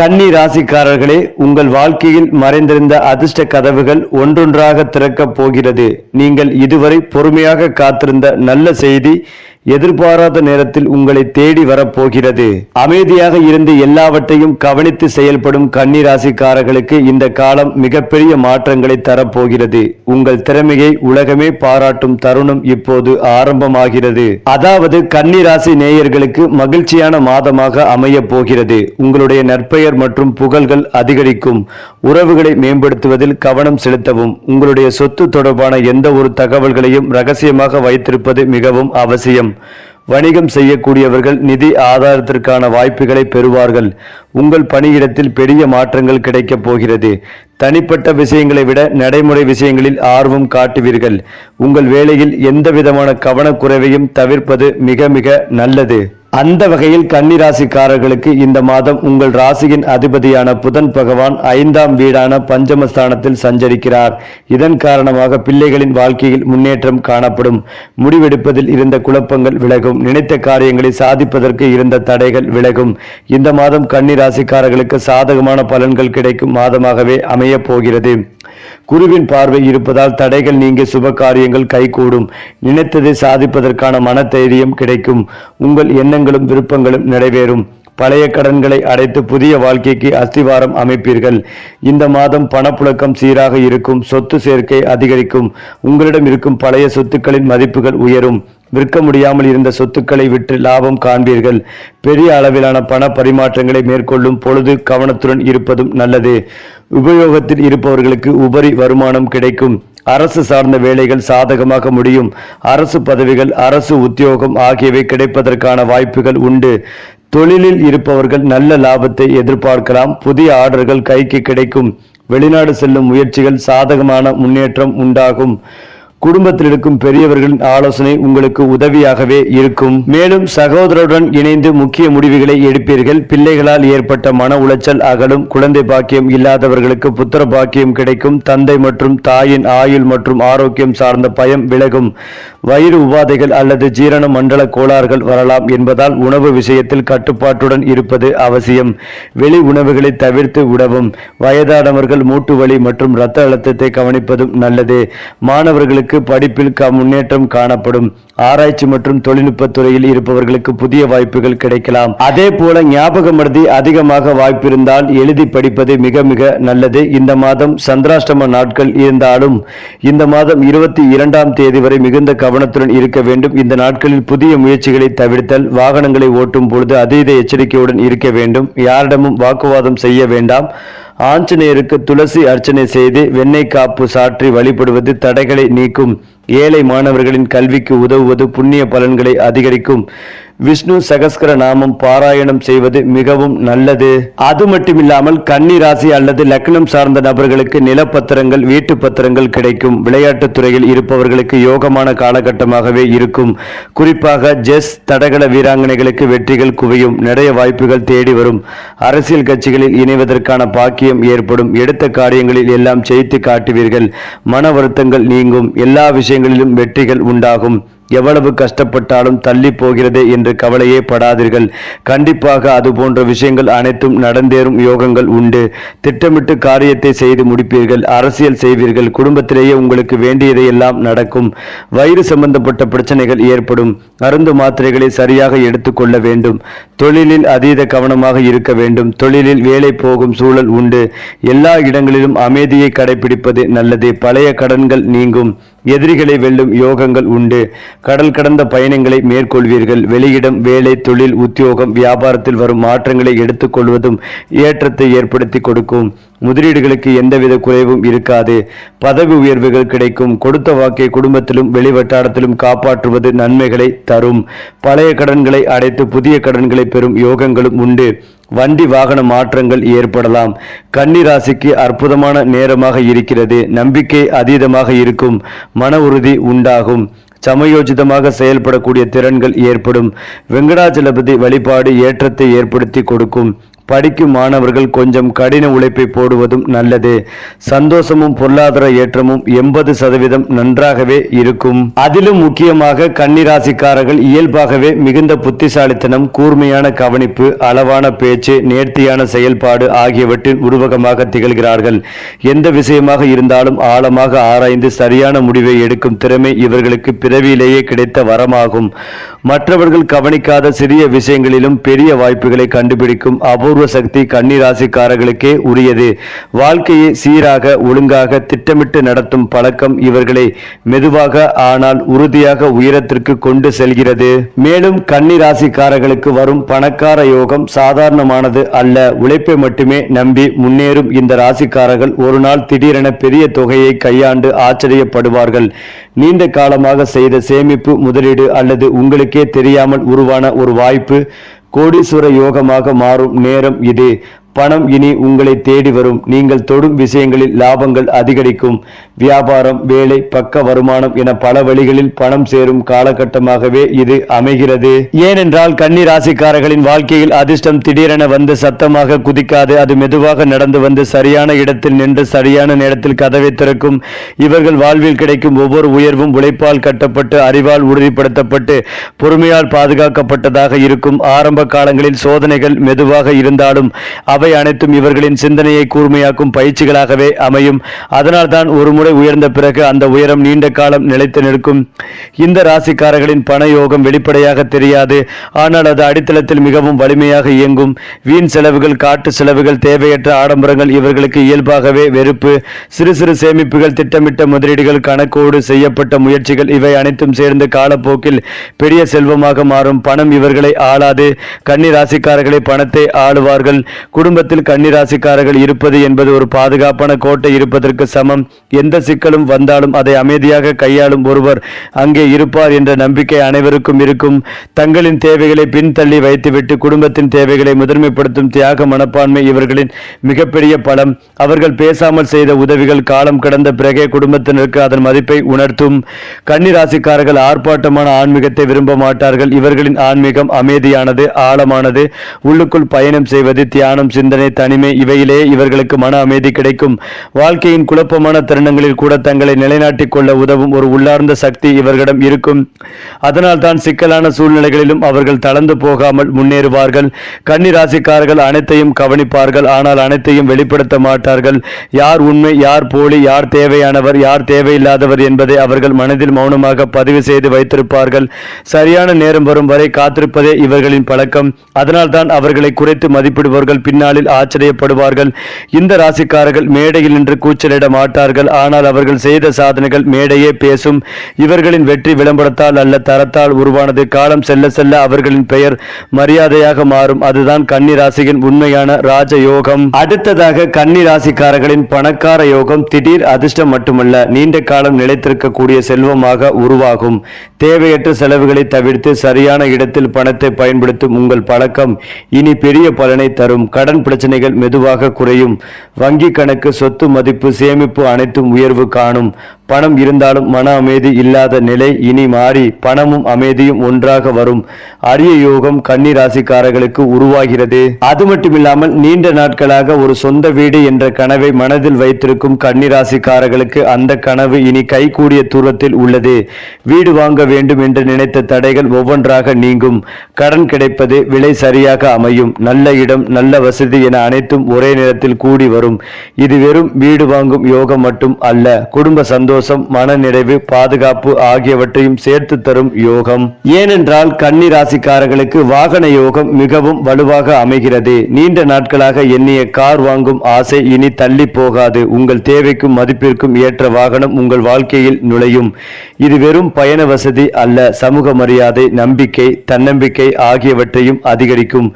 கன்னி ராசிக்காரர்களே, உங்கள் வாழ்க்கையில் மறைந்திருந்த அதிர்ஷ்ட கதவுகள் ஒன்றொன்றாக திறக்கப் போகிறது. நீங்கள் இதுவரை பொறுமையாக காத்திருந்த நல்ல செய்தி எதிர்பாராத நேரத்தில் உங்களை தேடி வரப்போகிறது. அமைதியாக இருந்து எல்லாவற்றையும் கவனித்து செயல்படும் கன்னி ராசிக்காரர்களுக்கு இந்த காலம் மிகப்பெரிய மாற்றங்களை தரப்போகிறது. உங்கள் திறமையை உலகமே பாராட்டும் தருணம் இப்போது ஆரம்பமாகிறது. அதாவது கன்னி ராசி நேயர்களுக்கு மகிழ்ச்சியான மாதமாக அமைய போகிறது. உங்களுடைய நற்பெயர் மற்றும் புகழ்கள் அதிகரிக்கும். உறவுகளை மேம்படுத்துவதில் கவனம் செலுத்தவும். உங்களுடைய சொத்து தொடர்பான எந்த ஒரு தகவல்களையும் ரகசியமாக வைத்திருப்பது மிகவும் அவசியம். வணிகம் செய்யக்கூடியவர்கள் நிதி ஆதாரத்திற்கான வாய்ப்புகளை பெறுவார்கள். உங்கள் பணியிடத்தில் பெரிய மாற்றங்கள் கிடைக்கப் போகிறது. தனிப்பட்ட விஷயங்களை விட நடைமுறை விஷயங்களில் ஆர்வம் காட்டுவீர்கள். உங்கள் வேலையில் எந்த விதமான கவனக்குறைவையும் தவிர்ப்பது மிக மிக நல்லது. அந்த வகையில் கன்னிராசிக்காரர்களுக்கு இந்த மாதம் உங்கள் ராசியின் அதிபதியான புதன் பகவான் 5ஆம் வீடான பஞ்சமஸ்தானத்தில் சஞ்சரிக்கிறார். இதன் காரணமாக பிள்ளைகளின் வாழ்க்கையில் முன்னேற்றம் காணப்படும். முடிவெடுப்பதில் இருந்த குழப்பங்கள் விலகும். நினைத்த காரியங்களை சாதிப்பதற்கு இருந்த தடைகள் விலகும். இந்த மாதம் கன்னிராசிக்காரர்களுக்கு சாதகமான பலன்கள் கிடைக்கும் மாதமாகவே அமைய போகிறது. குருவின் பார்வை இருப்பதால் தடைகள் நீங்கி சுப காரியங்கள் கைகூடும். நினைத்ததை சாதிப்பதற்கான மன தைரியம் கிடைக்கும். உங்கள் எண்ணங்களும் விருப்பங்களும் நிறைவேறும். பழைய கடன்களை அடைத்து புதிய வாழ்க்கைக்கு அஸ்திவாரம் அமைப்பீர்கள். இந்த மாதம் பணப்புழக்கம் சீராக இருக்கும். சொத்து சேர்க்கை அதிகரிக்கும். உங்களிடம் இருக்கும் பழைய சொத்துக்களின் மதிப்புகள் உயரும். விற்க முடியாமல் இருந்த சொத்துக்களை விற்று லாபம் காண்பீர்கள். பெரிய அளவிலான பண பரிமாற்றங்களை மேற்கொள்ளும் பொழுது கவனத்துடன் இருப்பதும் நல்லது. உபயோகத்தில் இருப்பவர்களுக்கு உபரி வருமானம் கிடைக்கும். அரசு சார்ந்த வேலைகள் சாதகமாக முடியும். அரசு பதவிகள், அரசு உத்தியோகம் ஆகியவை கிடைப்பதற்கான வாய்ப்புகள் உண்டு. தொழிலில் இருப்பவர்கள் நல்ல லாபத்தை எதிர்பார்க்கலாம். புதிய ஆர்டர்கள் கைக்கு கிடைக்கும். வெளிநாடு செல்லும் முயற்சிகள் சாதகமான முன்னேற்றம் உண்டாகும். குடும்பத்தில் இருக்கும் பெரியவர்களின் ஆலோசனை உங்களுக்கு உதவியாகவே இருக்கும். மேலும் சகோதரருடன் இணைந்து முக்கிய முடிவுகளை எடுப்பீர்கள். பிள்ளைகளால் ஏற்பட்ட மன உளைச்சல் அகலும். குழந்தை பாக்கியம் இல்லாதவர்களுக்கு புத்திர பாக்கியம் கிடைக்கும். தந்தை மற்றும் தாயின் ஆயுள் மற்றும் ஆரோக்கியம் சார்ந்த பயம் விலகும். வயிறு உபாதைகள் அல்லது ஜீரண மண்டல கோளாறுகள் வரலாம் என்பதால் உணவு விஷயத்தில் கட்டுப்பாட்டுடன் இருப்பது அவசியம். வெளி உணவுகளை தவிர்த்து உடவும். வயதானவர்கள் மூட்டு வலி மற்றும் இரத்த அழுத்தத்தை கவனிப்பதும் நல்லது. மாணவர்களுக்கு படிப்பில் முன்னேற்றம் காணப்படும். ஆராய்ச்சி மற்றும் தொழில்நுட்ப துறையில் இருப்பவர்களுக்கு புதிய வாய்ப்புகள் கிடைக்கலாம். அதே போல ஞாபக மறதி அதிகமாக வாய்ப்பிருந்தால் எழுதி படிப்பது மிக மிக நல்லது. இந்த மாதம் சந்திராஷ்டம நாட்கள் இருந்தாலும் இந்த மாதம் 22ஆம் தேதி வரை மிகுந்த கவனத்துடன் இருக்க வேண்டும். இந்த நாட்களில் புதிய முயற்சிகளை தவிர்த்தல். வாகனங்களை ஓட்டும் பொழுது அதீத எச்சரிக்கையுடன் இருக்க வேண்டும். யாரிடமும் வாக்குவாதம் செய்ய வேண்டாம். ஆஞ்சநேயருக்கு துளசி அர்ச்சனை செய்து வெண்ணெய் காப்பு சாற்றி வழிபடுவது தடைகளை நீக்கும். ஏழை மாணவர்களின் கல்விக்கு உதவுவது புண்ணிய பலன்களை அதிகரிக்கும். விஷ்ணு சகஸ்கர நாமம் பாராயணம் செய்வது மிகவும் நல்லது. அது மட்டுமில்லாமல் கன்னி ராசி அல்லது லக்னம் சார்ந்த நபர்களுக்கு நிலப்பத்திரங்கள், வீட்டு பத்திரங்கள் கிடைக்கும். விளையாட்டுத் துறையில் இருப்பவர்களுக்கு யோகமான காலகட்டமாகவே இருக்கும். குறிப்பாக செஸ், தடகள வீராங்கனைகளுக்கு வெற்றிகள் குவியும். நிறைய வாய்ப்புகள் தேடி வரும். அரசியல் கட்சிகளில் இணைவதற்கான பாக்கியம் ஏற்படும். எடுத்த காரியங்களில் எல்லாம் ஜெயித்து காட்டுவீர்கள். மன வருத்தங்கள் நீங்கும். எல்லா விஷயங்களிலும் வெற்றிகள் உண்டாகும். எவ்வளவு கஷ்டப்பட்டாலும் தள்ளி போகிறதே என்று கவலையே படாதீர்கள். கண்டிப்பாக அது போன்ற விஷயங்கள் அனைத்தும் நடந்தேறும் யோகங்கள் உண்டு. திட்டமிட்டு காரியத்தை செய்து முடிப்பீர்கள். அரசியல் செய்வீர்கள். குடும்பத்திலேயே உங்களுக்கு வேண்டியதை எல்லாம் நடக்கும். வயிறு சம்பந்தப்பட்ட பிரச்சனைகள் ஏற்படும். மருந்து மாத்திரைகளை சரியாக எடுத்துக்கொள்ள வேண்டும். தொழிலில் அதீத கவனமாக இருக்க வேண்டும். தொழிலில் வேலை போகும் சூழல் உண்டு. எல்லா இடங்களிலும் அமைதியை கடைபிடிப்பது நல்லது. பழைய கடன்கள் நீங்கும். எதிரிகளை வெல்லும் யோகங்கள் உண்டு. கடல் கடந்த பயணங்களை மேற்கொள்வீர்கள். வெளியிடம், வேலை, தொழில், உத்தியோகம், வியாபாரத்தில் வரும் மாற்றங்களை எடுத்துக்கொள்வதும் ஏற்றத்தை ஏற்படுத்தி கொடுக்கும். முதலீடுகளுக்கு எந்தவித குறைவும் இருக்காது. பதவி உயர்வுகள் கிடைக்கும். கொடுத்த வாக்கை குடும்பத்திலும் வெளிவட்டாரத்திலும் காப்பாற்றுவது நன்மைகளை தரும். பழைய கடன்களை அடைத்து புதிய கடன்களை பெறும் யோகங்களும் உண்டு. வண்டி வாகன மாற்றங்கள் ஏற்படலாம். கன்னி ராசிக்கு அற்புதமான நேரமாக இருக்கிறது. நம்பிக்கை அதீதமாக இருக்கும். மன உறுதி உண்டாகும். சமயோஜிதமாக செயல்படக்கூடிய திறன்கள் ஏற்படும். வெங்கடாஜலபதி வழிபாடு ஏற்றத்தை ஏற்படுத்தி கொடுக்கும். படிக்கும் மாணவர்கள் கொஞ்சம் கடின உழைப்பை போடுவதும் நல்லது. சந்தோஷமும் பொருளாதார ஏற்றமும் 80% நன்றாகவே இருக்கும். அதிலும் முக்கியமாக கன்னிராசிக்காரர்கள் இயல்பாகவே மிகுந்த புத்திசாலித்தனம், கூர்மையான கவனிப்பு, அளவான பேச்சு, நேர்த்தியான செயல்பாடு ஆகியவற்றின் உருவகமாக திகழ்கிறார்கள். எந்த விஷயமாக இருந்தாலும் ஆழமாக ஆராய்ந்து சரியான முடிவை எடுக்கும் திறமை இவர்களுக்கு பிறவியிலேயே கிடைத்த வரமாகும். மற்றவர்கள் கவனிக்காத சிறிய விஷயங்களிலும் பெரிய வாய்ப்புகளை கண்டுபிடிக்கும் அபூர்வ சக்தி கன்னிராசிக்காரர்களுக்கே உரியது. வாழ்க்கையை சீராக ஒழுங்காக திட்டமிட்டு நடத்தும் பழக்கம் இவர்களை மெதுவாக ஆனால் உறுதியாக உயரத்திற்கு கொண்டு செல்கிறது. மேலும் கன்னிராசிக்காரர்களுக்கு வரும் பணக்கார யோகம் சாதாரணமானது அல்ல. உழைப்பை மட்டுமே நம்பி முன்னேறும் இந்த ராசிக்காரர்கள் ஒரு நாள் திடீரென பெரிய தொகையை கையாண்டு ஆச்சரியப்படுவார்கள். நீண்ட காலமாக செய்த சேமிப்பு, முதலீடு அல்லது உங்களுக்கே தெரியாமல் உருவான ஒரு வாய்ப்பு கோடீஸ்வர யோகமாக மாறும் நேரம் இது. பணம் இனி உங்களை தேடி வரும். நீங்கள் தொடும் விஷயங்களில் லாபங்கள் அதிகரிக்கும். வியாபாரம், வேலை, பக்க வருமானம் என பல வழிகளில் பணம் சேரும் காலகட்டமாகவே இது அமைகிறது. ஏனென்றால் கன்னி ராசிக்காரர்களின் வாழ்க்கையில் அதிர்ஷ்டம் திடீரென வந்து சத்தமாக குதிக்காது. அது மெதுவாக நடந்து வந்து சரியான இடத்தில் நின்று சரியான நேரத்தில் கதவை திறக்கும். இவர்கள் வாழ்வில் கிடைக்கும் ஒவ்வொரு உயர்வும் உழைப்பால் கட்டப்பட்டு, அறிவால் உறுதிப்படுத்தப்பட்டு, பொறுமையால் பாதுகாக்கப்பட்டதாக இருக்கும். ஆரம்ப காலங்களில் சோதனைகள் மெதுவாக இருந்தாலும் அவை அனைத்தும் இவர்களின் சிந்தனையை கூர்மையாக்கும் பயிற்சிகளாகவே அமையும். அதனால்தான் ஒரு முறை உயர்ந்த பிறகு அந்த உயரம் நீண்ட காலம் நிலைத்து நிற்கும். இந்த ராசிக்காரர்களின் பண யோகம் வெளிப்படையாக தெரியாது. ஆனால் அது அடித்தளத்தில் மிகவும் வலிமையாக இயங்கும். வீண் செலவுகள், காட்டு செலவுகள், தேவையற்ற ஆடம்பரங்கள் இவர்களுக்கு இயல்பாகவே வெறுப்பு. சிறு சிறு சேமிப்புகள், திட்டமிட்ட முதலீடுகள், கணக்கோடு செய்யப்பட்ட முயற்சிகள் இவை அனைத்தும் சேர்ந்து காலப்போக்கில் பெரிய செல்வமாக மாறும். பணம் இவர்களை ஆளாது. கன்னி ராசிக்காரர்களை பணத்தை ஆளுவார்கள். குடும்பத்தில் கன்னிராசிக்காரர்கள் இருப்பது என்பது ஒரு பாதுகாப்பான கோட்டை இருப்பதற்கு சமம். எந்த சிக்கலும் வந்தாலும் அதை அமைதியாக கையாளும் ஒருவர் அங்கே இருப்பார் என்ற நம்பிக்கை அனைவருக்கும் இருக்கும். தங்களின் தேவைகளை பின்தள்ளி வைத்துவிட்டு குடும்பத்தின் தேவைகளை முதன்மைப்படுத்தும் தியாக மனப்பான்மை இவர்களின் மிகப்பெரிய பலம். அவர்கள் பேசாமல் செய்த உதவிகள் காலம் கடந்த பிறகே குடும்பத்தினருக்கு அதன் மதிப்பை உணர்த்தும். கன்னிராசிக்காரர்கள் ஆர்ப்பாட்டமான ஆன்மீகத்தை விரும்ப மாட்டார்கள். இவர்களின் ஆன்மீகம் அமைதியானது, ஆழமானது. உள்ளுக்குள் பயணம் செய்வது, தியானம், சிந்தனை, தனிமை இவையிலே இவர்களுக்கு மன அமைதி கிடைக்கும். வாழ்க்கையின் குழப்பமான தருணங்களில் கூட தங்களை நிலைநாட்டிக் கொள்ள உதவும் ஒரு உள்ளார்ந்த சக்தி இவர்களிடம் இருக்கும். அதனால் தான் சிக்கலான சூழ்நிலைகளிலும் அவர்கள் தளர்ந்து போகாமல் முன்னேறுவார்கள். கன்னி ராசிக்காரர்கள் அனைத்தையும் கவனிப்பார்கள், ஆனால் அனைத்தையும் வெளிப்படுத்த மாட்டார்கள். யார் உண்மை, யார் போலி, யார் தேவையானவர், யார் தேவையில்லாதவர் என்பதை அவர்கள் மனதில் மௌனமாக பதிவு செய்து வைத்திருப்பார்கள். சரியான நேரம் வரும் வரை காத்திருப்பதே இவர்களின் பழக்கம். அதனால் தான் அவர்களை குறைத்து மதிப்பிடுபவர்கள் பின்னாளில் ஆச்சரியப்படுவார்கள். இந்த ராசிக்காரர்கள் மேடையில் நின்று கூச்சலிட மாட்டார்கள். ஆனால் அவர்கள் செய்த சாதனைகள் மேடையே பேசும். இவர்களின் வெற்றி விளம்பரத்தால் அல்ல, தரத்தால் உருவானது. காலம் செல்ல செல்ல அவர்களின் பெயர் மரியாதையாக மாறும். அதுதான் கன்னி ராசியின் உண்மையான ராஜ யோகம். அடுத்ததாக கன்னி ராசிக்காரர்களின் பணக்கார யோகம் திடீர் அதிர்ஷ்டம் மட்டுமல்ல, நீண்ட காலம் நிலைத்திருக்கக்கூடிய செல்வமாக உருவாகும். தேவையற்ற செலவுகளை தவிர்த்து சரியான இடத்தில் பணத்தை பயன்படுத்தும் உங்கள் பழக்கம் இனி பெரிய பலனை தரும். கடன் பிரச்சனைகள் மெதுவாக குறையும். வங்கி கணக்கு, சொத்து மதிப்பு, சேமிப்பு அனைத்தும் உயர்வு காணும். பணம் இருந்தாலும் மன அமைதி இல்லாத நிலை இனி மாறி பணமும் அமைதியும் ஒன்றாக வரும் அரிய யோகம் கன்னி ராசிக்காரர்களுக்கு உருவாகிறது. அது மட்டுமில்லாமல் நீண்ட நாட்களாக ஒரு சொந்த வீடு என்ற கனவை மனதில் வைத்திருக்கும் கன்னி ராசிக்காரர்களுக்கு அந்த கனவு இனி கைகூடிய தூரத்தில் உள்ளது. வீடு வாங்க வேண்டும் என்று நினைத்த தடைகள் ஒவ்வொன்றாக நீங்கும். கடன் கிடைப்பது, விலை சரியாக அமையும். நல்ல இடம், நல்ல வசதி என அனைத்தும் ஒரே நேரத்தில் கூடி வரும். இது வெறும் வீடு வாங்கும் யோகம் மட்டும் அல்ல, குடும்ப சந்தோஷம், மன நிறைவு, பாதுகாப்பு ஆகியவற்றையும் சேர்த்து தரும் யோகம். ஏனென்றால் கன்னி ராசிக்காரர்களுக்கு வாகன யோகம் மிகவும் வலுவாக அமைகிறது. நீண்ட நாட்களாக எண்ணிய கார் வாங்கும் ஆசை இனி தள்ளி போகாது. உங்கள் தேவைக்கும் மதிப்பிற்கும் ஏற்ற வாகனம் உங்கள் வாழ்க்கையில் நுழையும். இது வெறும் பயண வசதி அல்ல, சமூக மரியாதை, நம்பிக்கை, தன்னம்பிக்கை ஆகியவற்றையும் அதிகரிக்கும்.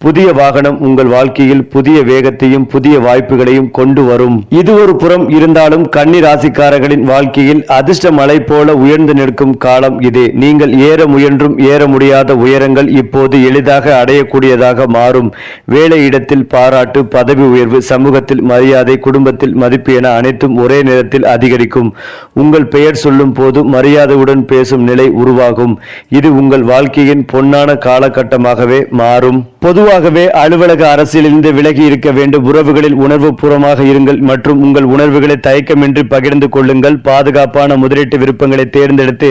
புதிய வாகனம் உங்கள் வாழ்க்கையில் புதிய வேகத்தையும் புதிய வாய்ப்புகளையும் கொண்டு வரும். இது ஒரு புறம் இருந்தாலும் கன்னி ராசிக்காரர்களின் வாழ்க்கையில் அதிர்ஷ்ட மலை போல உயர்ந்து நிற்கும் காலம் இது. நீங்கள் ஏற முயன்றும் ஏற முடியாத உயரங்கள் இப்போது எளிதாக அடையக்கூடியதாக மாறும். வேலை இடத்தில் பாராட்டு, பதவி உயர்வு, சமூகத்தில் மரியாதை, குடும்பத்தில் மதிப்பு என அனைத்தும் ஒரே நேரத்தில் அதிகரிக்கும். உங்கள் பெயர் சொல்லும் போது மரியாதையுடன் பேசும் நிலை உருவாகும். இது உங்கள் வாழ்க்கையின் பொன்னான காலகட்டமாகவே மாறும். பொதுவாகவே அலுவலக அரசியலிருந்து விலகி இருக்க வேண்டும். உறவுகளில் உணர்வு பூர்வமாக இருங்கள் மற்றும் உங்கள் உணர்வுகளை தயக்கமின்றி பகிர்ந்து கொள்ளுங்கள். பாதுகாப்பான முதலீட்டு விருப்பங்களை தேர்ந்தெடுத்து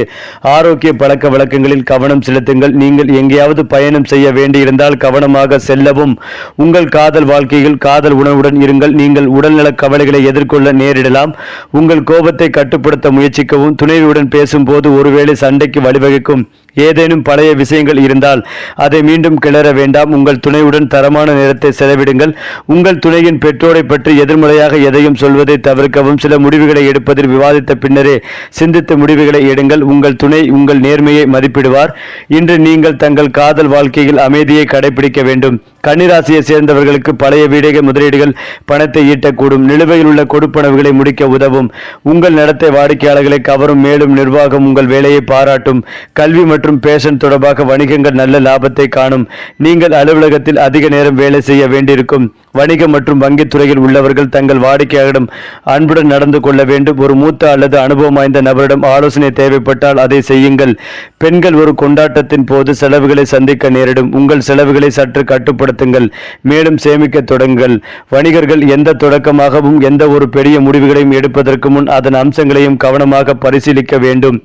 ஆரோக்கிய பழக்க வழக்கங்களில் கவனம் செலுத்துங்கள். நீங்கள் எங்கேயாவது பயணம் செய்ய வேண்டியிருந்தால் கவனமாக செல்லவும். உங்கள் காதல் வாழ்க்கையில் காதல் உணர்வுடன் இருங்கள். நீங்கள் உடல்நல கவலைகளை எதிர்கொள்ள நேரிடலாம். உங்கள் கோபத்தை கட்டுப்படுத்த முயற்சிக்கவும். துணைவியுடன் பேசும்போது ஒருவேளை சண்டைக்கு வழிவகுக்கும் ஏதேனும் பழைய விஷயங்கள் இருந்தால் அதை மீண்டும் கிளற வேண்டாம். உங்கள் துணையுடன் தரமான நேரத்தை செலவிடுங்கள். உங்கள் துணையின் பெற்றோரை பற்றி எதிர்மறையாக எதையும் சொல்வதை தவிர்க்கவும். சில முடிவுகளை எடுப்பதில் விவாதித்த பின்னரே சிந்தித்த முடிவுகளை எடுங்கள். உங்கள் துணை உங்கள் நேர்மையை மதிப்பிடுவார். இன்று நீங்கள் தங்கள் காதல் வாழ்க்கையில் அமைதியை கடைபிடிக்க வேண்டும். கன்னிராசியை சேர்ந்தவர்களுக்கு பழைய வீடக முதலீடுகள் பணத்தை ஈட்டக்கூடும். நிலுவையில் உள்ள கொடுப்பனவுகளை முடிக்க உதவும். உங்கள் நடத்தை வாடிக்கையாளர்களை கவரும். மேலும் நிர்வாகம் உங்கள் வேலையை பாராட்டும். கல்வி மற்றும் பேஷன் தொடர்பாக வணிகங்கள் நல்ல லாபத்தை காணும். நீங்கள் அலுவலகத்தில் அதிக நேரம் வேலை செய்ய வேண்டியிருக்கும். வணிக மற்றும் வங்கித் துறையில் உள்ளவர்கள் தங்கள் வாடிக்கையாளரிடம் அன்புடன் நடந்து கொள்ள வேண்டும். ஒரு மூத்த அல்லது அனுபவம் வாய்ந்த நபரிடம் ஆலோசனை தேவைப்பட்டால் அதை செய்யுங்கள். பெண்கள் ஒரு கொண்டாட்டத்தின் போது செலவுகளை சந்திக்க நேரிடும். உங்கள் செலவுகளை சற்று கட்டுப்படுத்துங்கள். மேலும் சேமிக்க தொடங்குங்கள். வணிகர்கள் எந்த தொடக்கமாகவும் எந்த ஒரு பெரிய முடிவுகளையும் எடுப்பதற்கு முன் அதன் அம்சங்களையும் கவனமாக பரிசீலிக்க வேண்டும்.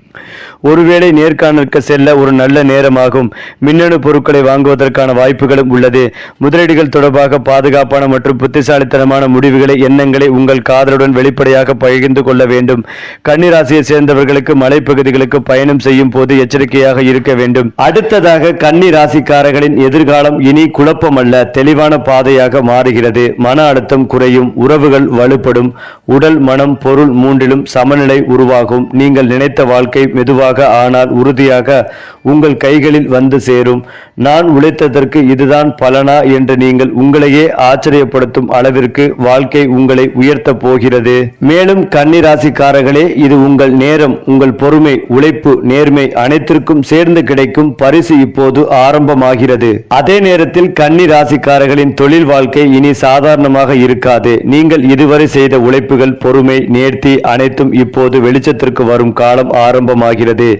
ஒருவேளை நேர்காணலுக்கு செல்ல ஒரு நல்ல நேரமாகும். மின்னணு பொருட்களை வாங்குவதற்கான வாய்ப்புகளும் உள்ளது. முதலீடுகள் தொடர்பாக பாதுகாப்பான மற்றும் புத்திசாலித்தனமான முடிவுகளை எண்ணங்களை உங்கள் காதலுடன் வெளிப்படையாக பகிர்ந்து கொள்ள வேண்டும். கன்னிராசியை சேர்ந்தவர்களுக்கு மலைப்பகுதிகளுக்கு பயணம் செய்யும் போது எச்சரிக்கையாக இருக்க வேண்டும். அடுத்ததாக கன்னிராசிக்காரர்களின் எதிர்காலம் இனி குழப்பமல்ல, தெளிவான பாதையாக மாறுகிறது. மன அழுத்தம் குறையும். உறவுகள் வலுப்படும். உடல் மனம் பொருள் மூன்றிலும் சமநிலை உருவாகும். நீங்கள் நினைத்த வாழ்க்கை மெதுவாக ஆனால் உறுதியாக உங்கள் கைகளில் வந்து சேரும். நான் உழைத்ததற்கு இதுதான் பலனா என்று நீங்கள் உங்களையே ஆச்சரியப்படுத்தும் அளவிற்கு வாழ்க்கை உங்களை உயர்த்த போகிறது. மேலும் கன்னிராசிக்காரர்களே, இது உங்கள் நேரம். உங்கள் பொறுமை, உழைப்பு, நேர்மை அனைத்திற்கும் சேர்ந்து கிடைக்கும் பரிசு இப்போது ஆரம்பமாகிறது. அதே நேரத்தில் கன்னிராசிக்காரர்களின் தொழில் வாழ்க்கை இனி சாதாரணமாக இருக்காது. நீங்கள் இதுவரை செய்த உழைப்புகள், பொறுமை, நேர்த்தி அனைத்தும் இப்போது வெளிச்சத்திற்கு வரும் காலம் ஆரம்பமாகிறது.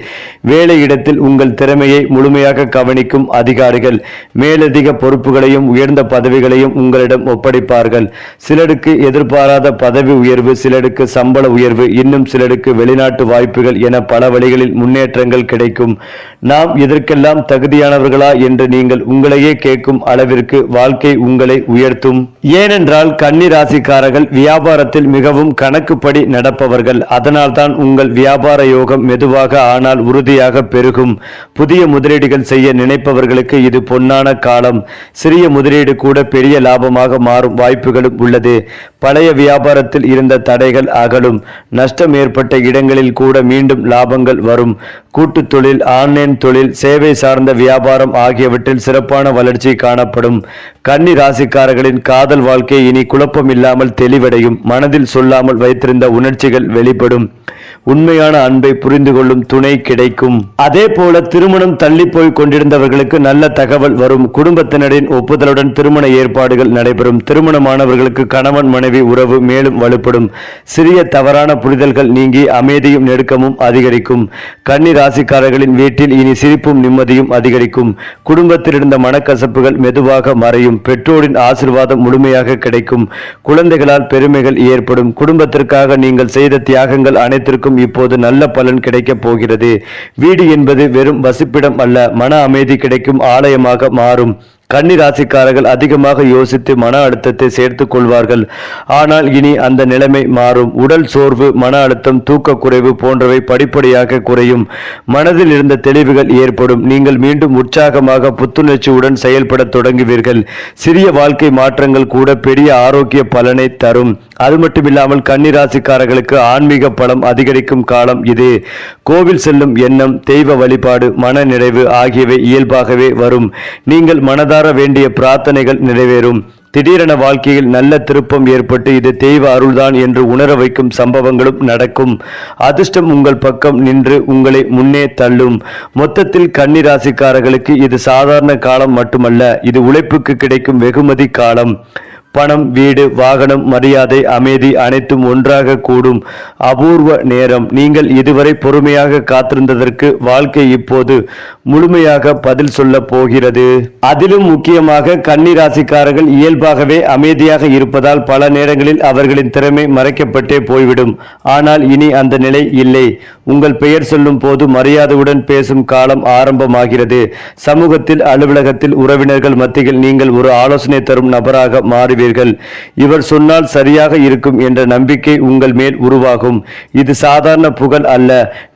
வேலையிடத்தில் உங்கள் திறமையை முழுமையாக கவனிக்கும் அதிகாரிகள் மேலதிக பொறுப்புகளையும் உயர்ந்த பதவிகளையும் உங்களிடம் ஒப்படைப்பார்கள். சிலருக்கு எதிர்பாராத பதவி உயர்வு, சிலருக்கு சம்பள உயர்வு, இன்னும் சிலருக்கு வெளிநாட்டு வாய்ப்புகள் என பல வழிகளில் முன்னேற்றங்கள் கிடைக்கும். நாம் இதற்கெல்லாம் தகுதியானவர்களா என்று நீங்கள் உங்களையே கேட்கும் அளவிற்கு வாழ்க்கை உங்களை உயர்த்தும். ஏனென்றால் கன்னிராசிக்காரர்கள் வியாபாரத்தில் மிகவும் கணக்குப்படி நடப்பவர்கள். அதனால்தான் உங்கள் வியாபார யோகம் மெதுவாக ஆனால் உறுதியாக பெருகும். புதிய முதலீடுகள் செய்ய நினைப்பவர்களுக்கு இது பொன்னான காலம். சிறிய முதலீடு கூட பெரிய லாபமாக மாறும் வாய்ப்புகளும் உள்ளது. பழைய வியாபாரத்தில் இருந்த தடைகள் அகலும். நஷ்டம் ஏற்பட்ட இடங்களில் கூட மீண்டும் லாபங்கள் வரும். கூட்டு தொழில், ஆன்லைன் தொழில், சேவை சார்ந்த வியாபாரம் ஆகியவற்றில் சிறப்பான வளர்ச்சி காணப்படும். கன்னி ராசிக்காரர்களின் காதல் வாழ்க்கை இனி குழப்பம் இல்லாமல் தெளிவடையும். மனதில் சொல்லாமல் வைத்திருந்த உணர்ச்சிகள் வெளிப்படும். உண்மையான அன்பை புரிந்து கொள்ளும் துணை கிடைக்கும். அதே போல திருமணம் தள்ளி போய் கொண்டிருந்தவர்களுக்கு நல்ல தகவல் வரும். குடும்பத்தினரின் ஒப்புதலுடன் திருமண ஏற்பாடுகள் நடைபெறும். திருமணமானவர்களுக்கு கணவன் மனைவி உறவு மேலும் வலுப்படும். சிறிய தவறான புரிதல்கள் நீங்கி அமைதியும் நெருக்கமும் அதிகரிக்கும். கன்னி ராசிக்காரர்களின் வீட்டில் இனி சிரிப்பும் நிம்மதியும் அதிகரிக்கும். குடும்பத்தில் இருந்த மனக்கசப்புகள் மெதுவாக மறையும். பெற்றோரின் ஆசீர்வாதம் முழுமையாக கிடைக்கும். குழந்தைகளால் பெருமைகள் ஏற்படும். குடும்பத்திற்காக நீங்கள் செய்த தியாகங்கள் அனைத்திற்கும் இப்போது நல்ல பலன் கிடைக்கப் போகிறது. வீடு என்பது வெறும் வசிப்பிடம் அல்ல, மன அமைதி கிடைக்கும் ஆலயமாக மாறும். கன்னி ராசிக்காரர்கள் அதிகமாக யோசித்து மன அழுத்தத்தை சேர்த்துக் கொள்வார்கள். ஆனால் இனி அந்த நிலைமை மாறும். உடல் சோர்வு, மன அழுத்தம், தூக்க குறைவு போன்றவை படிப்படியாக குறையும். மனதில் இருந்த தெளிவுகள் ஏற்படும். நீங்கள் மீண்டும் உற்சாகமாக புத்துணர்ச்சியுடன் செயல்பட தொடங்குவீர்கள். சிறிய வாழ்க்கை மாற்றங்கள் கூட பெரிய ஆரோக்கிய பலனை தரும். அது மட்டுமில்லாமல் கன்னி ராசிக்காரர்களுக்கு ஆன்மீக பலம் அதிகரிக்கும் காலம் இது. கோவில் செல்லும் எண்ணம், தெய்வ வழிபாடு, மன நிறைவு ஆகியவை இயல்பாகவே வரும். நீங்கள் மனதார வேண்டிய பிரார்த்தனைகள் நிறைவேறும். திடீரென வாழ்க்கையில் நல்ல திருப்பம் ஏற்பட்டு இது தெய்வ அருள்தான் என்று உணர வைக்கும் சம்பவங்களும் நடக்கும். அதிர்ஷ்டம் உங்கள் பக்கம் நின்று உங்களை முன்னே தள்ளும். மொத்தத்தில் கன்னி ராசிக்காரர்களுக்கு இது சாதாரண காலம் மட்டுமல்ல, இது உழைப்புக்கு கிடைக்கும் வெகுமதி காலம். பணம், வீடு, வாகனம், மரியாதை, அமைதி அனைத்தும் ஒன்றாக கூடும் அபூர்வ நேரம். நீங்கள் இதுவரை பொறுமையாக காத்திருந்ததற்கு வாழ்க்கை இப்போது முழுமையாக பதில் சொல்ல போகிறது. அதிலும் முக்கியமாக கன்னி ராசிக்காரர்கள் இயல்பாகவே அமைதியாக இருப்பதால் பல நேரங்களில் அவர்களின் திறமை மறைக்கப்பட்டே போய்விடும். ஆனால் இனி அந்த நிலை இல்லை. உங்கள் பெயர் சொல்லும் போது மரியாதையுடன் பேசும் காலம் ஆரம்பமாகிறது. சமூகத்தில், அலுவலகத்தில், உறவினர்கள் மத்தியில் நீங்கள் ஒரு ஆலோசனை தரும் நபராக மாறுவீர்கள். இவர் சொன்னால் சரியாக இருக்கும் என்ற நம்பிக்கை உங்கள் மேல் உருவாகும். இது சாதாரண புகழ் அல்ல,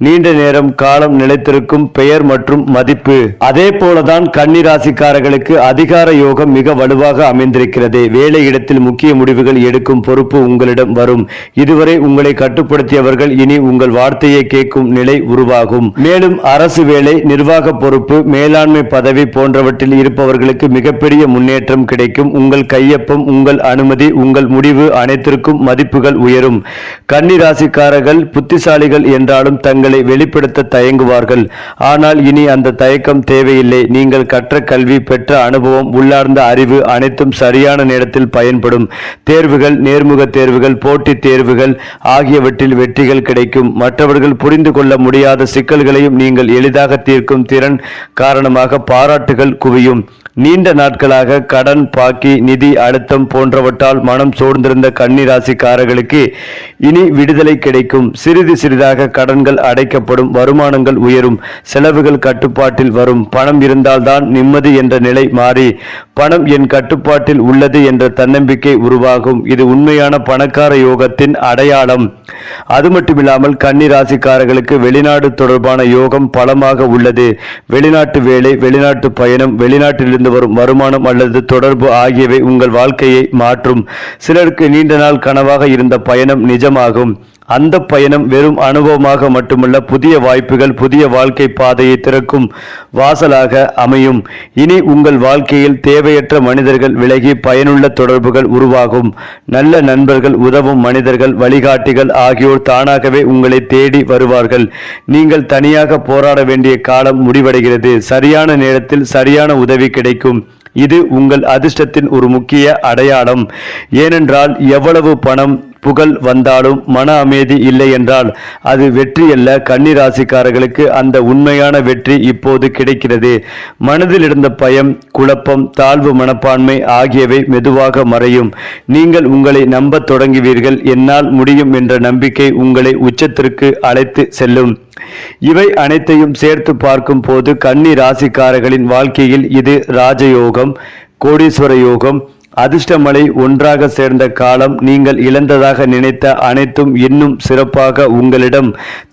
நீண்ட நேரம் காலம் நிலைத்திருக்கும் பெயர் மற்றும் மதிப்பு. அதே போலதான் கன்னி ராசிக்காரர்களுக்கு அதிகார யோகம் மிக வலுவாக அமைந்திருக்கிறது. வேலையிடத்தில் முக்கிய முடிவுகள் எடுக்கும் பொறுப்பு உங்களிடம் வரும். இதுவரை உங்களை கட்டுப்படுத்தியவர்கள் இனி உங்கள் வார்த்தையை கேட்கும் நிலை உருவாகும். மேலும் அரசு வேலை, நிர்வாக பொறுப்பு, மேலாண்மை பதவி போன்றவற்றில் இருப்பவர்களுக்கு மிகப்பெரிய முன்னேற்றம் கிடைக்கும். உங்கள் கையொப்பம், உங்கள் அனுமதி, உங்கள் முடிவு அனைத்திற்கும் மதிப்புகள் உயரும். கன்னி ராசிக்காரர்கள் புத்திசாலிகள் என்றாலும் தங்களை வெளிப்படுத்த தயங்குவார்கள். ஆனால் இனி அந்த தயக்கம் தேவையில்லை. நீங்கள் கற்ற கல்வி, பெற்ற அனுபவம், உள்ளார்ந்த அறிவு அனைத்தும் சரியான நேரத்தில் பயன்படும். தேர்வுகள், நேர்முக தேர்வுகள், போட்டித் தேர்வுகள் ஆகியவற்றில் வெற்றிகள் கிடைக்கும். மற்றவர்கள் புரிந்து கொள்ள முடியாத சிக்கல்களையும் நீங்கள் எளிதாக தீர்க்கும் திறன் காரணமாக பாராட்டுகள் குவியும். நீண்ட நாட்களாக கடன், பாக்கி, நிதி அழுத்தம் போன்றவற்றால் மனம் சோர்ந்திருந்த கன்னி ராசிக்காரர்களுக்கு இனி விடுதலை கிடைக்கும். சிறிது சிறிதாக கடன்கள் அடைக்கப்படும். வருமானங்கள் உயரும். செலவுகள் கட்டுப்பாட்டில் வரும். பணம் இருந்தால்தான் நிம்மதி என்ற நிலை மாறி பணம் என் கட்டுப்பாட்டில் உள்ளது என்ற தன்னம்பிக்கை உருவாகும். இது உண்மையான பணக்கார யோகத்தின் அடையாளம். அது மட்டுமில்லாமல் கன்னி ராசிக்காரர்களுக்கு வெளிநாடு தொடர்பான யோகம் பலமாக உள்ளது. வெளிநாட்டு வேலை, வெளிநாட்டு பயணம், வெளிநாட்டிலிருந்து வரும் வருமானம் அல்லது தொடர்பு ஆகியவை உங்கள் வாழ்க்கையை மாற்றும். சிலருக்கு நீண்ட நாள் கனவாக இருந்த பயணம் நிஜமாகும். அந்த பயணம் வெறும் அனுபவமாக மட்டுமல்ல, புதிய வாய்ப்புகள், புதிய வாழ்க்கை பாதையை திறக்கும் வாசலாக அமையும். இனி உங்கள் வாழ்க்கையில் தேவையற்ற மனிதர்கள் விலகி பயனுள்ள தொடர்புகள் உருவாகும். நல்ல நண்பர்கள், உதவும் மனிதர்கள், வழிகாட்டிகள் ஆகியோர் தானாகவே உங்களை தேடி வருவார்கள். நீங்கள் தனியாக போராட வேண்டிய காலம் முடிவடைகிறது. சரியான நேரத்தில் சரியான உதவி கிடைக்கும். இது உங்கள் அதிர்ஷ்டத்தின் ஒரு முக்கிய அடையாளம். ஏனென்றால் எவ்வளவு பணம், புகழ் வந்தாலும் மன அமைதி இல்லை என்றால் அது வெற்றி அல்ல. கன்னி ராசிக்காரர்களுக்கு அந்த உண்மையான வெற்றி இப்போது கிடைக்கிறது. மனதில் இருந்த பயம், குழப்பம், தாழ்வு மனப்பான்மை ஆகியவை மெதுவாக மறையும். நீங்கள் உங்களை நம்பத் தொடங்குவீர்கள். என்னால் முடியும் என்ற நம்பிக்கை உங்களை உச்சத்திற்கு அழைத்து செல்லும். இவை அனைத்தையும் சேர்த்து பார்க்கும் போது கன்னி ராசிக்காரர்களின் வாழ்க்கையில் இது ராஜயோகம், கோடீஸ்வர யோகம், அதிர்ஷ்டமலை ஒன்றாக சேர்ந்த காலம். நீங்கள் இழந்ததாக நினைத்த அனைத்தும் இன்னும் சிறப்பாக உங்களிடம்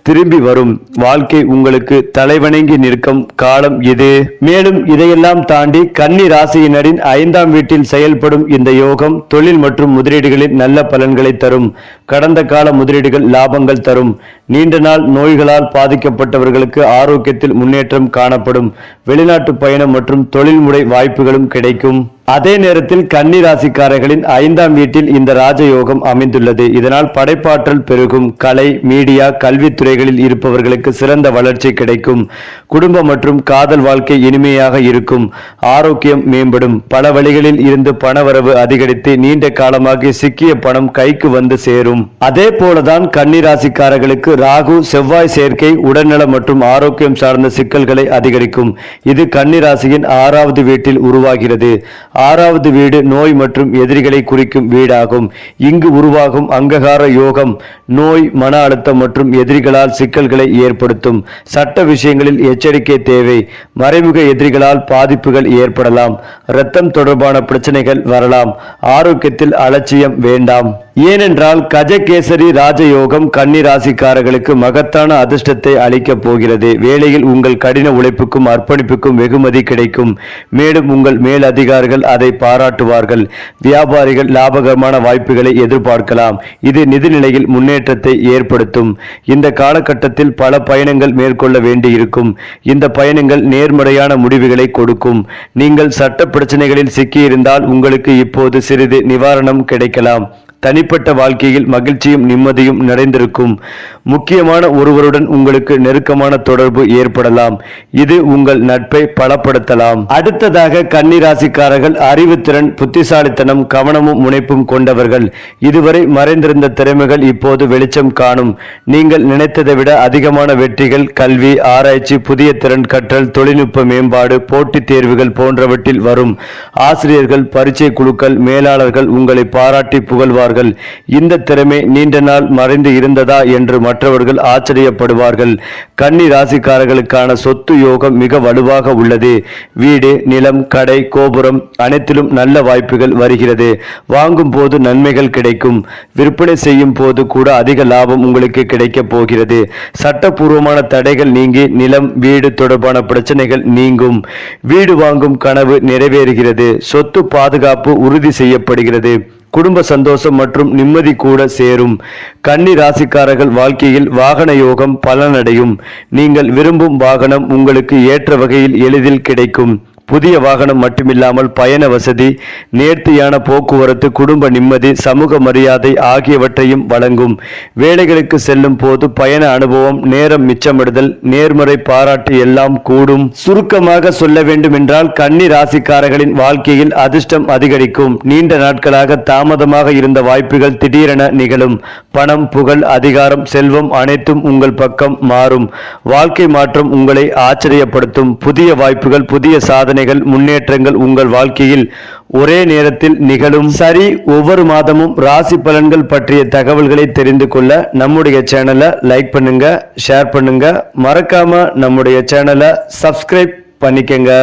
திரும்பி வரும். வாழ்க்கை உங்களுக்கு தலைவணங்கி நிற்கும் காலம் இது. மேலும் இதையெல்லாம் தாண்டி கன்னி ராசியினரின் 5ஆம் வீட்டில் செயல்படும் இந்த யோகம் தொழில் மற்றும் முதலீடுகளில் நல்ல பலன்களை தரும். கடந்த கால முதலீடுகள் லாபங்கள் தரும். நீண்ட நாள் நோய்களால் பாதிக்கப்பட்டவர்களுக்கு ஆரோக்கியத்தில் முன்னேற்றம் காணப்படும். வெளிநாட்டு பயணம் மற்றும் தொழில்முறை வாய்ப்புகளும் கிடைக்கும். அதே நேரத்தில் கன்னி ராசிக்காரர்களின் 5ஆம் வீட்டில் இந்த ராஜயோகம் அமைந்துள்ளது. இதனால் படைப்பாற்றல் பெருகும். கலை, மீடியா, கல்வித்துறைகளில் இருப்பவர்களுக்கு சிறந்த வளர்ச்சி கிடைக்கும். குடும்ப மற்றும் காதல் வாழ்க்கை இனிமையாக இருக்கும். ஆரோக்கியம் மேம்படும். பல வழிகளில் இருந்து பணவரவு அதிகரித்து நீண்ட காலமாக சிக்கிய பணம் கைக்கு வந்து சேரும். அதே போலதான் கன்னி ராசிக்காரர்களுக்கு ராகு, செவ்வாய் சேர்க்கை உடல்நலம் மற்றும் ஆரோக்கியம் சார்ந்த சிக்கல்களை அதிகரிக்கும். இது கன்னி ராசியின் 6வது வீட்டில் உருவாகிறது. 6வது வீடு நோய் மற்றும் எதிரிகளை குறிக்கும் வீடாகும். இங்கு உருவாகும் அங்ககார யோகம் நோய், மன அழுத்தம் மற்றும் எதிரிகளால் சிக்கல்களை ஏற்படுத்தும். சட்ட விஷயங்களில் எச்சரிக்கை தேவை. மறைமுக எதிரிகளால் பாதிப்புகள் ஏற்படலாம். இரத்தம் தொடர்பான பிரச்சனைகள் வரலாம். ஆரோக்கியத்தில் அலட்சியம் வேண்டாம். ஏனென்றால் கஜகேசரி ராஜயோகம் கன்னி ராசிக்காரர்களுக்கு மகத்தான அதிர்ஷ்டத்தை அளிக்கப் போகிறது. வேளையில் உங்கள் கடின உழைப்புக்கும் அர்ப்பணிப்புக்கும் வெகுமதி கிடைக்கும். மேலும் உங்கள் மேல் அதிகாரிகள் அதை பாராட்டுவார்கள். வியாபாரிகள் லாபகரமான வாய்ப்புகளை எதிர்பார்க்கலாம். இது நிதிநிலையில் முன்னேற்றத்தை ஏற்படுத்தும். இந்த காலகட்டத்தில் பல பயணங்கள் மேற்கொள்ள வேண்டியிருக்கும். இந்த பயணங்கள் நேர்மறையான முடிவுகளை கொடுக்கும். நீங்கள் சட்ட பிரச்சனைகளில் சிக்கியிருந்தால் உங்களுக்கு இப்போது சிறிது நிவாரணம் கிடைக்கலாம். தனிப்பட்ட வாழ்க்கையில் மகிழ்ச்சியும் நிம்மதியும் நிறைந்திருக்கும். முக்கியமான ஒருவருடன் உங்களுக்கு நெருக்கமான தொடர்பு ஏற்படலாம். இது உங்கள் நட்பை பலப்படுத்தலாம். அடுத்ததாக கன்னி ராசிக்காரர்கள் அறிவுத்திறன், புத்திசாலித்தனம், கவனமும் முனைப்பும் கொண்டவர்கள். இதுவரை மறைந்திருந்த திறமைகள் இப்போது வெளிச்சம் காணும். நீங்கள் நினைத்ததை விட அதிகமான வெற்றிகள் கல்வி, ஆராய்ச்சி, புதிய திறன் கற்றல், தொழில்நுட்ப மேம்பாடு, போட்டித் தேர்வுகள் போன்றவற்றில் வரும். ஆசிரியர்கள், பரீட்சை குழுக்கள், மேலாளர்கள் உங்களை பாராட்டி புகழ்வார்கள். இந்த திறமை நீண்ட நாள் மறைந்து இருந்ததா என்று மற்றவர்கள் ஆச்சரியப்படுவார்கள். கன்னி ராசிக்காரர்களுக்கான சொத்து யோகம் மிக வலுவாக உள்ளது. வீடு, நிலம், கடை, கோபுரம் அனைத்திலும் நல்ல வாய்ப்புகள் வருகிறது. வாங்கும் போது நன்மைகள் கிடைக்கும். விற்பனை செய்யும் போது கூட அதிக லாபம் உங்களுக்கு கிடைக்கப் போகிறது. சட்டப்பூர்வமான தடைகள் நீங்கி நிலம், வீடு தொடர்பான பிரச்சனைகள் நீங்கும். வீடு வாங்கும் கனவு நிறைவேறுகிறது. சொத்து பாதுகாப்பு உறுதி செய்யப்படுகிறது. குடும்ப சந்தோஷம் மற்றும் நிம்மதி கூட சேரும். கன்னி ராசிக்காரர்கள் வாழ்க்கையில் வாகன யோகம் பலனடையும். நீங்கள் விரும்பும் வாகனம் உங்களுக்கு ஏற்ற வகையில் எளிதில் கிடைக்கும். புதிய வாகனம் மட்டுமில்லாமல் பயண வசதி, நேர்த்தியான போக்குவரத்து, குடும்ப நிம்மதி, சமூக மரியாதை ஆகியவற்றையும் வழங்கும். வேலைகளுக்கு செல்லும் போது பயண அனுபவம், நேரம் மிச்சமிடுதல், நேர்மறை பாராட்டு எல்லாம் கூடும். சுருக்கமாக சொல்ல வேண்டும் என்றால் கன்னி ராசிக்காரர்களின் வாழ்க்கையில் அதிர்ஷ்டம் அதிகரிக்கும். நீண்ட நாட்களாக தாமதமாக இருந்த வாய்ப்புகள் திடீரென நிகழும். பணம், புகழ், அதிகாரம், செல்வம் அனைத்தும் உங்கள் பக்கம் மாறும். வாழ்க்கை மாற்றம் உங்களை ஆச்சரியப்படுத்தும். புதிய வாய்ப்புகள், புதிய சாதனை, முன்னேற்றங்கள் உங்கள் வாழ்க்கையில் ஒரே நேரத்தில் நிகழும். சரி, ஒவ்வொரு மாதமும் ராசி பலன்கள் பற்றிய தகவல்களை தெரிந்து கொள்ள நம்முடைய சேனலை லைக் பண்ணுங்க, ஷேர் பண்ணுங்க, மறக்காம நம்முடைய சேனலை சப்ஸ்கிரைப் பண்ணிக்கங்க.